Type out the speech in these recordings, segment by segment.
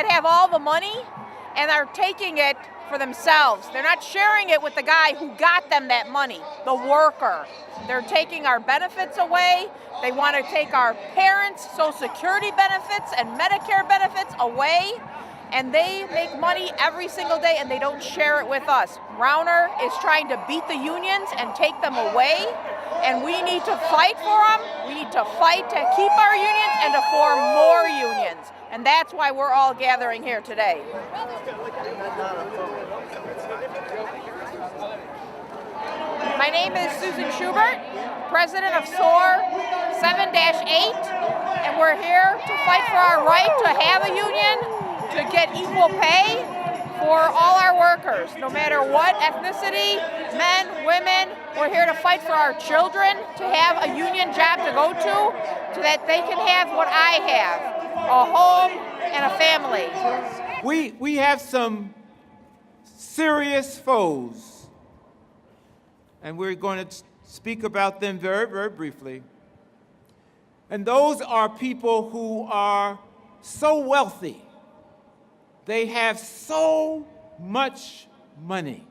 that have all the money and are taking it for themselves. They're not sharing it with the guy who got them that money, the worker. They're taking our benefits away. They want to take our parents' Social Security benefits and Medicare benefits away. And they make money every single day and they don't share it with us. Rauner is trying to beat the unions and take them away. And we need to fight for them. We need to fight to keep our unions and to form more unions. And that's why we're all gathering here today. My name is Susan Schubert, president of SOAR 7-8, and we're here to fight for our right to have a union, to get equal pay for all our workers, no matter what ethnicity, men, women. We're here to fight for our children to have a union job to go to so that they can have what I have, a home and a family. We have some serious foes, and we're going to speak about them very, very briefly. And those are people who are so wealthy, they have so much money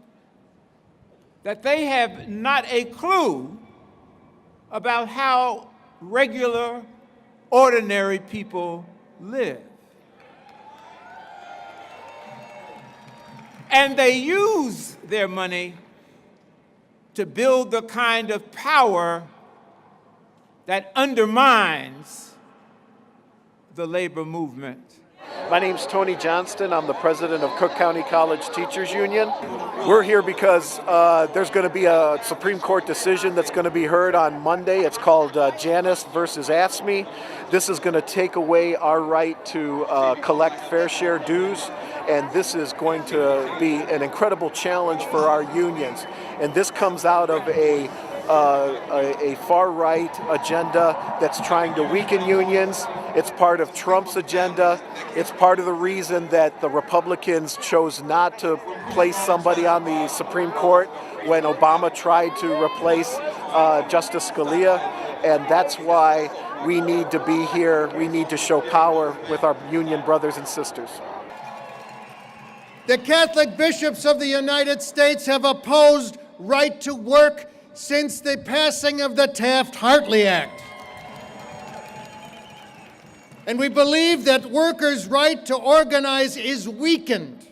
that they have not a clue about how regular, ordinary people live. And they use their money to build the kind of power that undermines the labor movement. My name's Tony Johnston. I'm the president of Cook County College Teachers Union. We're here because there's going to be a Supreme Court decision that's going to be heard on Monday. It's called JANUS versus AFSCME. This is going to take away our right to collect fair share dues, and this is going to be an incredible challenge for our unions. And this comes out of a far-right agenda that's trying to weaken unions. It's part of Trump's agenda. It's part of the reason that the Republicans chose not to place somebody on the Supreme Court when Obama tried to replace Justice Scalia. And that's why we need to be here. We need to show power with our union brothers and sisters. The Catholic bishops of the United States have opposed right to work since the passing of the Taft-Hartley Act. And we believe that workers' right to organize is weakened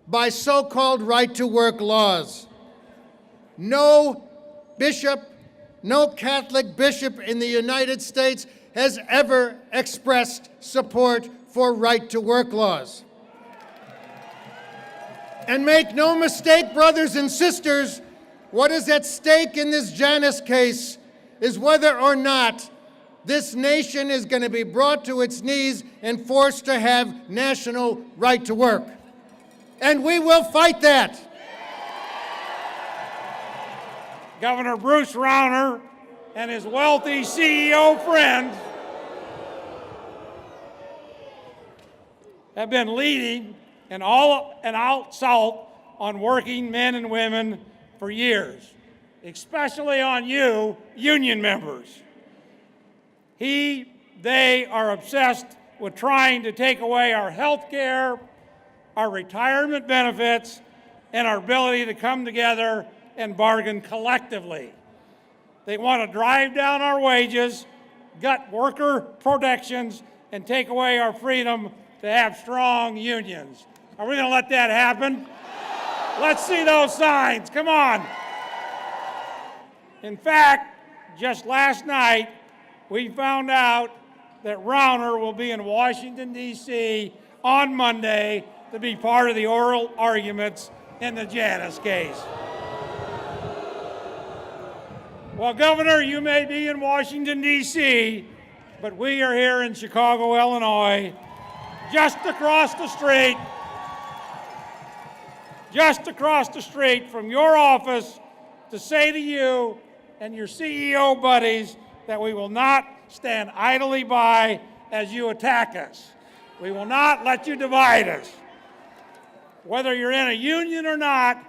by so-called right-to-work laws. No bishop, no Catholic bishop in the United States has ever expressed support for right-to-work laws. And make no mistake, brothers and sisters, what is at stake in this JANUS case is whether or not this nation is going to be brought to its knees and forced to have national right to work. And we will fight that. Governor Bruce Rauner and his wealthy CEO friend have been leading an all-out assault on working men and women for years, especially on you, union members. They are obsessed with trying to take away our health care, our retirement benefits, and our ability to come together and bargain collectively. They want to drive down our wages, gut worker protections, and take away our freedom to have strong unions. Are we going to let that happen? Let's see those signs. Come on. In fact, just last night, we found out that Rauner will be in Washington, D.C. on Monday to be part of the oral arguments in the JANUS case. Well, Governor, you may be in Washington, D.C., but we are here in Chicago, Illinois, just across the street from your office to say to you and your CEO buddies that we will not stand idly by as you attack us. We will not let you divide us. Whether you're in a union or not,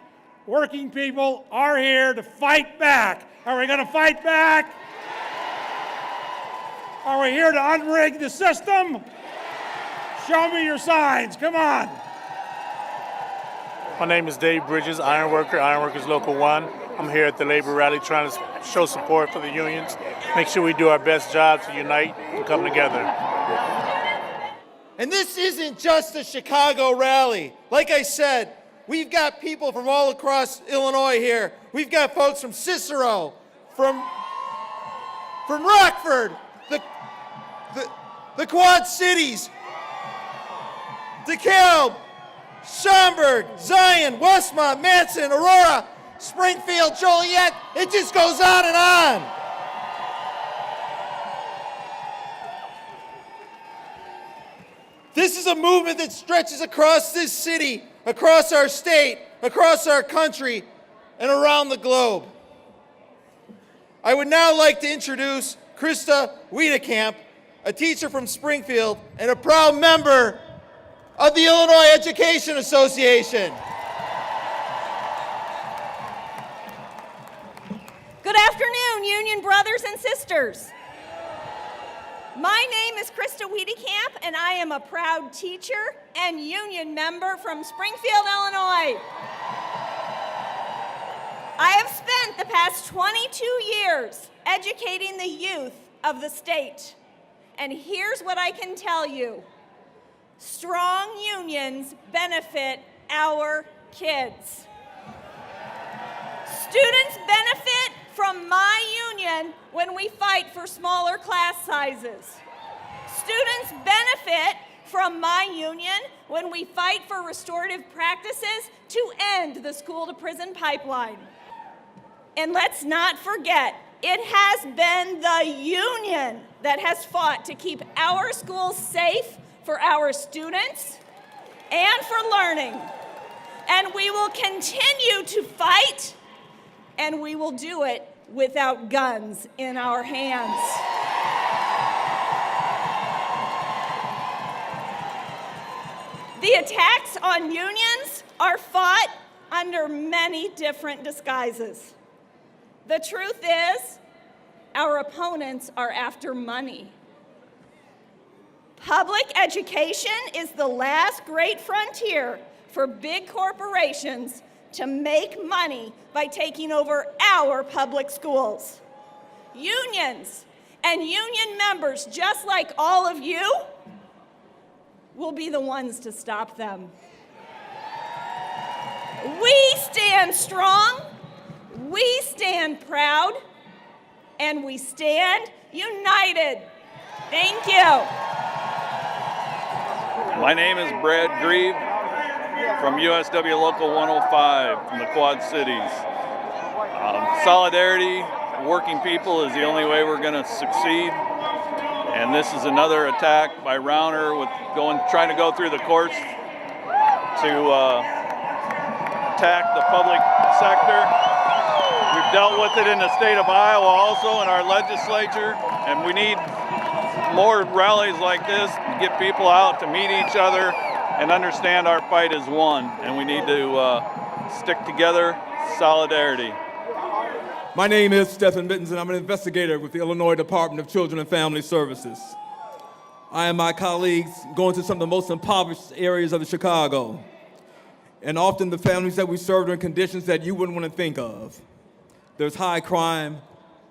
working people are here to fight back. Are we going to fight back? Are we here to unrig the system? Show me your signs, come on. My name is Dave Bridges, Ironworkers Local 1. I'm here at the labor rally trying to show support for the unions, make sure we do our best job to unite and come together. And this isn't just a Chicago rally. Like I said, we've got people from all across Illinois here. We've got folks from Cicero, from Rockford, the Quad Cities, DeKalb, Schaumburg, Zion, Westmont, Manson, Aurora, Springfield, Joliet. It just goes on and on. This is a movement that stretches across this city, across our state, across our country, and around the globe. I would now like to introduce Krista Wiedekamp, a teacher from Springfield and a proud member of the Illinois Education Association. Good afternoon, union brothers and sisters. My name is Krista Wiedekamp, and I am a proud teacher and union member from Springfield, Illinois. I have spent the past 22 years educating the youth of the state. And here's what I can tell you. Strong unions benefit our kids. Students benefit from my union when we fight for smaller class sizes. Students benefit from my union when we fight for restorative practices to end the school-to-prison pipeline. And let's not forget, it has been the union that has fought to keep our schools safe for our students and for learning. And we will continue to fight, and we will do it without guns in our hands. The attacks on unions are fought under many different disguises. The truth is, our opponents are after money. Public education is the last great frontier for big corporations to make money by taking over our public schools. Unions and union members, just like all of you, will be the ones to stop them. We stand strong, we stand proud, and we stand united. Thank you. My name is Brad Grieve from USW Local 105 from the Quad Cities. Solidarity, working people is the only way we're going to succeed. And this is another attack by Rauner with trying to go through the courts to attack the public sector. We've dealt with it in the state of Iowa also in our legislature, and we need more rallies like this to get people out to meet each other and understand our fight is one, and we need to stick together, solidarity. My name is Stephen Mittens, and I'm an investigator with the Illinois Department of Children and Family Services. I and my colleagues go into some of the most impoverished areas of Chicago, and often the families that we serve are in conditions that you wouldn't want to think of. There's high crime,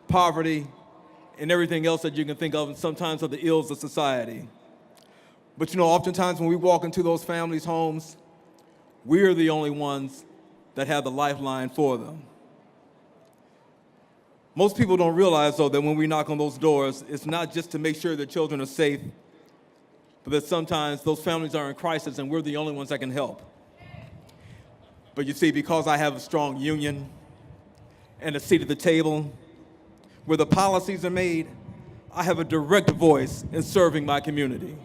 poverty, and everything else that you can think of, and sometimes of the ills of society. But you know, oftentimes when we walk into those families' homes, we're the only ones that have the lifeline for them. Most people don't realize, though, that when we knock on those doors, it's not just to make sure that children are safe, but that sometimes those families are in crisis and we're the only ones that can help. But you see, because I have a strong union and a seat at the table where the policies are made, I have a direct voice in serving my community.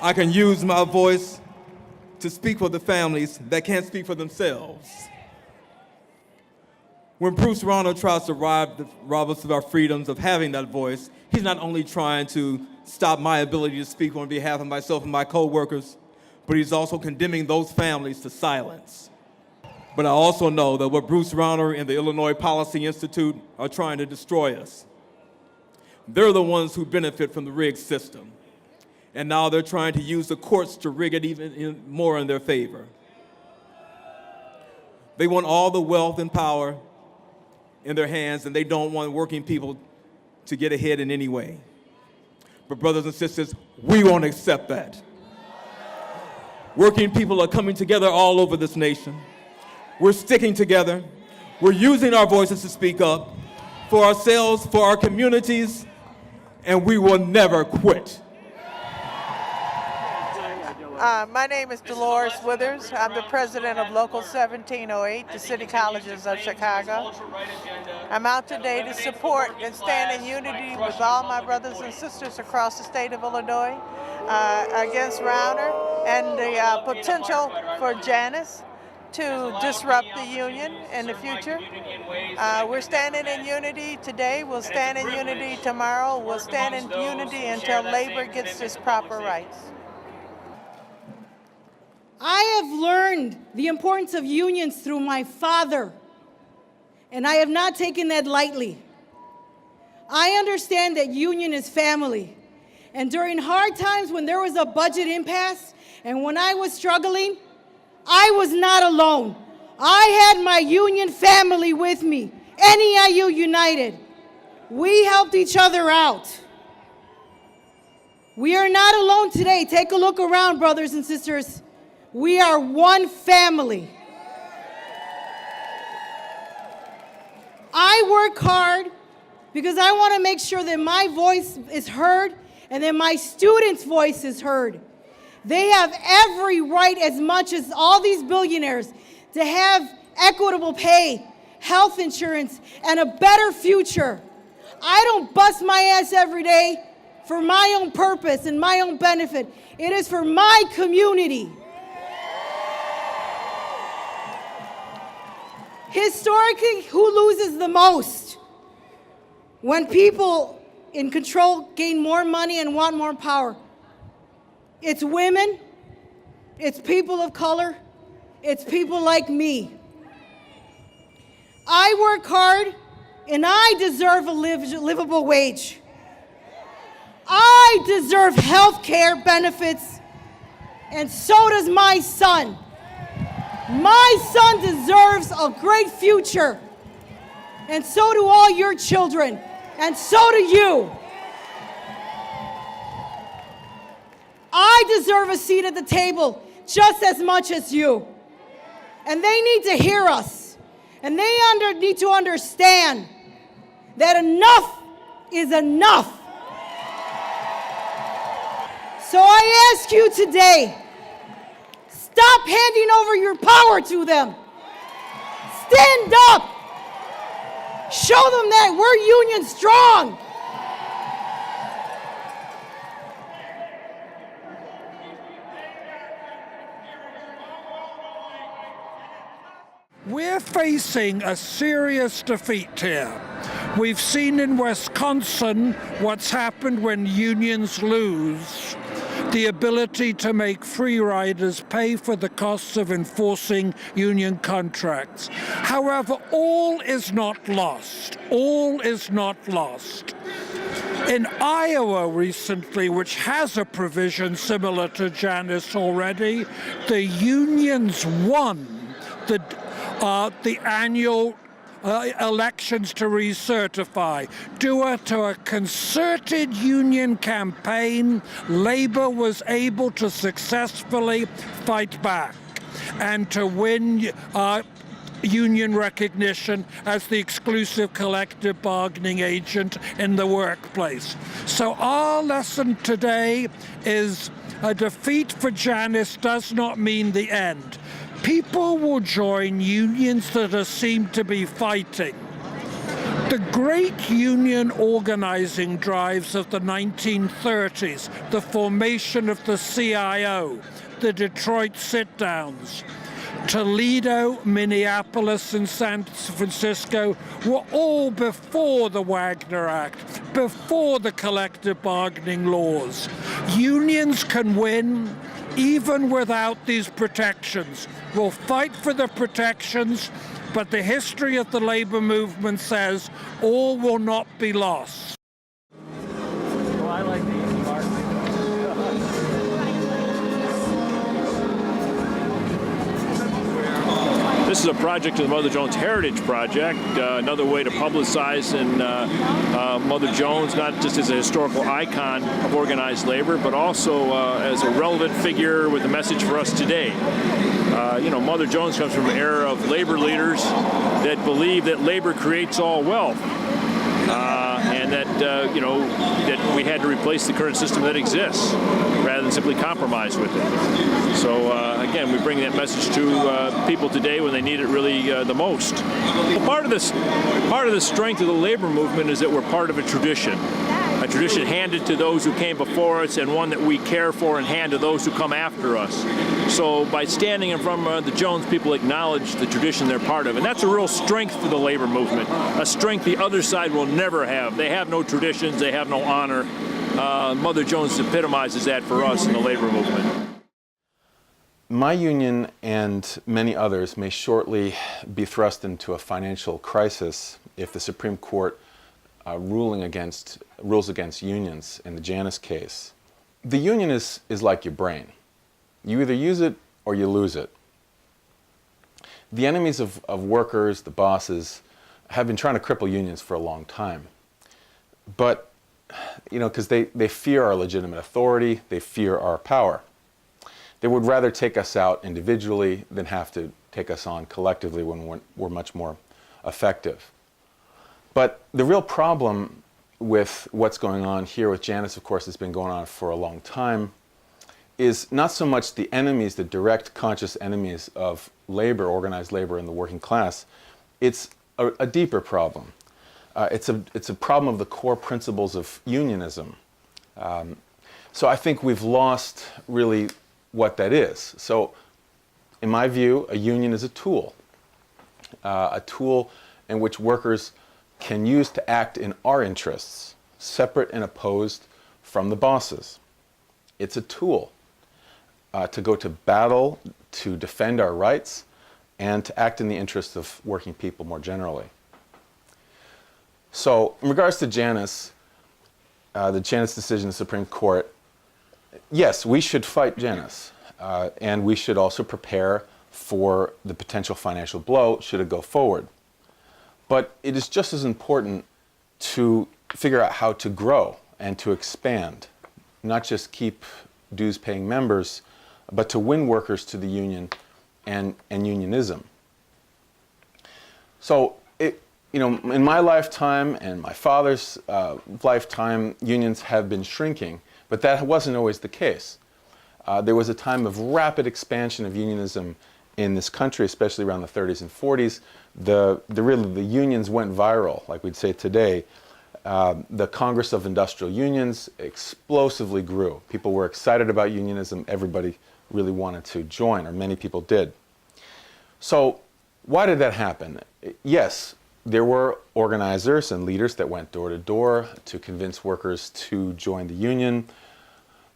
I can use my voice to speak for the families that can't speak for themselves. When Bruce Rauner tries to rob us of our freedoms of having that voice, he's not only trying to stop my ability to speak on behalf of myself and my co-workers, but he's also condemning those families to silence. But I also know that what Bruce Rauner and the Illinois Policy Institute are trying to destroy us. They're the ones who benefit from the rigged system. And now they're trying to use the courts to rig it even more in their favor. They want all the wealth and power in their hands, and they don't want working people to get ahead in any way. But brothers and sisters, we won't accept that. Working people are coming together all over this nation. We're sticking together. We're using our voices to speak up for ourselves, for our communities, and we will never quit. My name is Dolores Withers. I'm the president of Local 1708, the City Colleges of Chicago. I'm out today to support and stand in unity with all my brothers and sisters across the state of Illinois against Rauner and the potential for JANUS to disrupt the union in the future. We're standing in unity today. We'll stand in unity tomorrow. We'll stand in unity until labor gets its proper rights. I have learned the importance of unions through my father, and I have not taken that lightly. I understand that union is family, and during hard times when there was a budget impasse and when I was struggling, I was not alone. I had my union family with me, NEIU United. We helped each other out. We are not alone today. Take a look around, brothers and sisters. We are one family. I work hard because I want to make sure that my voice is heard and that my students' voice is heard. They have every right, as much as all these billionaires, to have equitable pay, health insurance, and a better future. I don't bust my ass every day for my own purpose and my own benefit. It is for my community. Historically, who loses the most? When people in control gain more money and want more power. It's women, it's people of color, it's people like me. I work hard and I deserve a livable wage. I deserve health care benefits, and so does my son. My son deserves a great future, and so do all your children, and so do you. I deserve a seat at the table just as much as you. And they need to hear us, and they need to understand that enough is enough. So I ask you today, stop handing over your power to them. Stand up. Show them that we're union strong. We're facing a serious defeat here. We've seen in Wisconsin what's happened when unions lose. The ability to make free riders pay for the costs of enforcing union contracts. However, all is not lost. All is not lost. In Iowa recently, which has a provision similar to JANUS already, the unions won the annual elections to recertify. Due to a concerted union campaign, Labor was able to successfully fight back and to win union recognition as the exclusive collective bargaining agent in the workplace. So our lesson today is a defeat for JANUS does not mean the end. People will join unions that seem to be fighting. The great union organizing drives of the 1930s, the formation of the CIO, the Detroit sit-downs, Toledo, Minneapolis, and San Francisco were all before the Wagner Act, before the collective bargaining laws. Unions can win even without these protections. We'll fight for the protections, but the history of the labor movement says all will not be lost. Well, I like the easy part. is a project of the Mother Jones Heritage Project, another way to publicize Mother Jones, not just as a historical icon of organized labor, but also as a relevant figure with a message for us today. Mother Jones comes from an era of labor leaders that believe that labor creates all wealth. And that that we had to replace the current system that exists rather than simply compromise with it. So again, we bring that message to people today when they need it really the most. Well, part of the strength of the labor movement is that we're part of a tradition handed to those who came before us, and one that we care for and hand to those who come after us. So by standing in front of the Jones, people acknowledge the tradition they're part of, and that's a real strength for the labor movement, a strength the other side will never have. They have no traditions, they have no honor. Mother Jones epitomizes that for us in the labor movement. My union and many others may shortly be thrust into a financial crisis if the Supreme Court rules against unions in the Janus case. The union is like your brain. You either use it or you lose it. The enemies of workers, the bosses, have been trying to cripple unions for a long time. But, because they fear our legitimate authority, they fear our power. They would rather take us out individually than have to take us on collectively when we're much more effective. But the real problem with what's going on here with Janus, of course, has been going on for a long time, is not so much the enemies, the direct conscious enemies of labor, organized labor in the working class. It's a deeper problem. It's a problem of the core principles of unionism. So I think we've lost really what that is. So in my view, a union is a tool in which workers can use to act in our interests, separate and opposed from the bosses. It's a tool to go to battle, to defend our rights, and to act in the interests of working people more generally. So in regards to Janus, the Janus decision of the Supreme Court, yes, we should fight Janus, and we should also prepare for the potential financial blow should it go forward. But it is just as important to figure out how to grow and to expand, not just keep dues-paying members, but to win workers to the union and unionism. So, in my lifetime and my father's lifetime, unions have been shrinking, but that wasn't always the case. There was a time of rapid expansion of unionism in this country, especially around the 30s and 40s. The unions went viral, like we'd say today. The Congress of Industrial Unions explosively grew. People were excited about unionism. Everybody really wanted to join, or many people did. So why did that happen? Yes, there were organizers and leaders that went door to door to convince workers to join the union,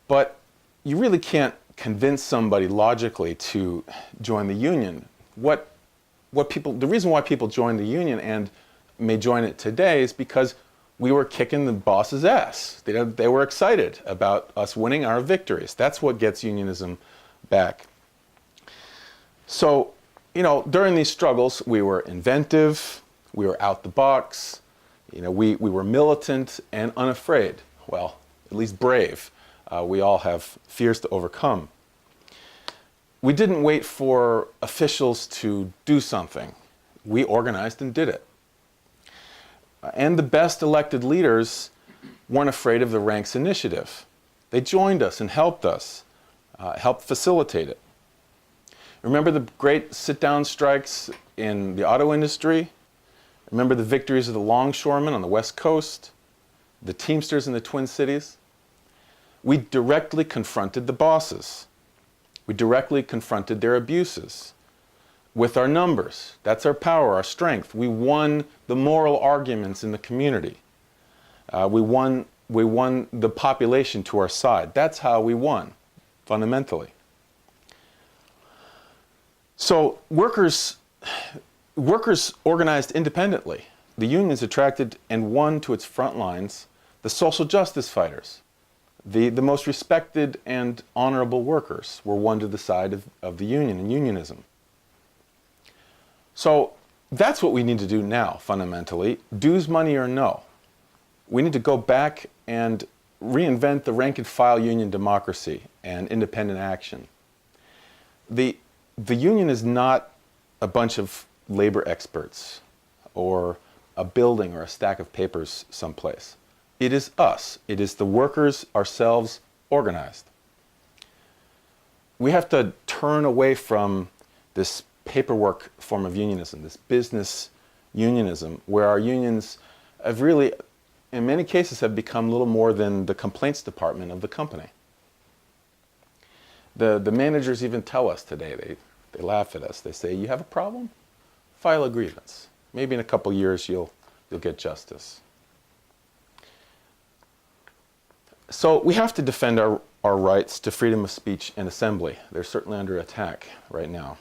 but you really can't convince somebody logically to join the union. The reason why people join the union and may join it today is because we were kicking the boss's ass. They were excited about us winning our victories. That's what gets unionism back. So, during these struggles, we were inventive, we were out the box, we were militant and unafraid. Well, at least brave. We all have fears to overcome. We didn't wait for officials to do something. We organized and did it. And the best elected leaders weren't afraid of the ranks initiative. They joined us and helped us, helped facilitate it. Remember the great sit-down strikes in the auto industry? Remember the victories of the longshoremen on the West Coast? The Teamsters in the Twin Cities? We directly confronted the bosses. We directly confronted their abuses with our numbers. That's our power, our strength. We won the moral arguments in the community. We won the population to our side. That's how we won, fundamentally. So workers organized independently. The unions attracted and won to its front lines the social justice fighters. The most respected and honorable workers were won to the side of the union and unionism. So that's what we need to do now, fundamentally, dues money or no. We need to go back and reinvent the rank and file union democracy and independent action. The union is not a bunch of labor experts or a building or a stack of papers someplace. It is us. It is the workers ourselves organized. We have to turn away from this paperwork form of unionism, this business unionism, where our unions have really, in many cases, have become little more than the complaints department of the company. The managers even tell us today, they laugh at us. They say, you have a problem? File a grievance. Maybe in a couple years you'll get justice. So we have to defend our rights to freedom of speech and assembly. They're certainly under attack right now.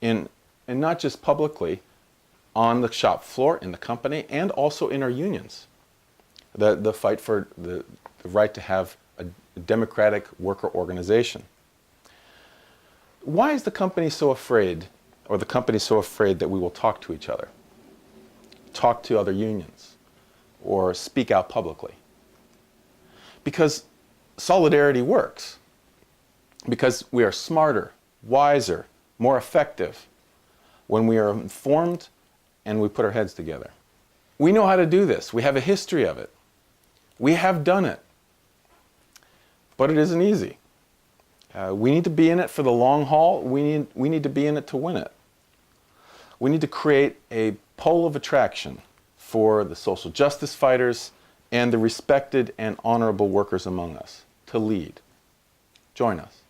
And not just publicly, on the shop floor, in the company, and also in our unions. The fight for the right to have a democratic worker organization. Why is the company so afraid, or the company so afraid that we will talk to each other, talk to other unions, or speak out publicly? Because solidarity works. Because we are smarter, wiser, more effective when we are informed and we put our heads together. We know how to do this. We have a history of it. We have done it. But it isn't easy. We need to be in it for the long haul. We need to be in it to win it. We need to create a pole of attraction for the social justice fighters and the respected and honorable workers among us to lead. Join us.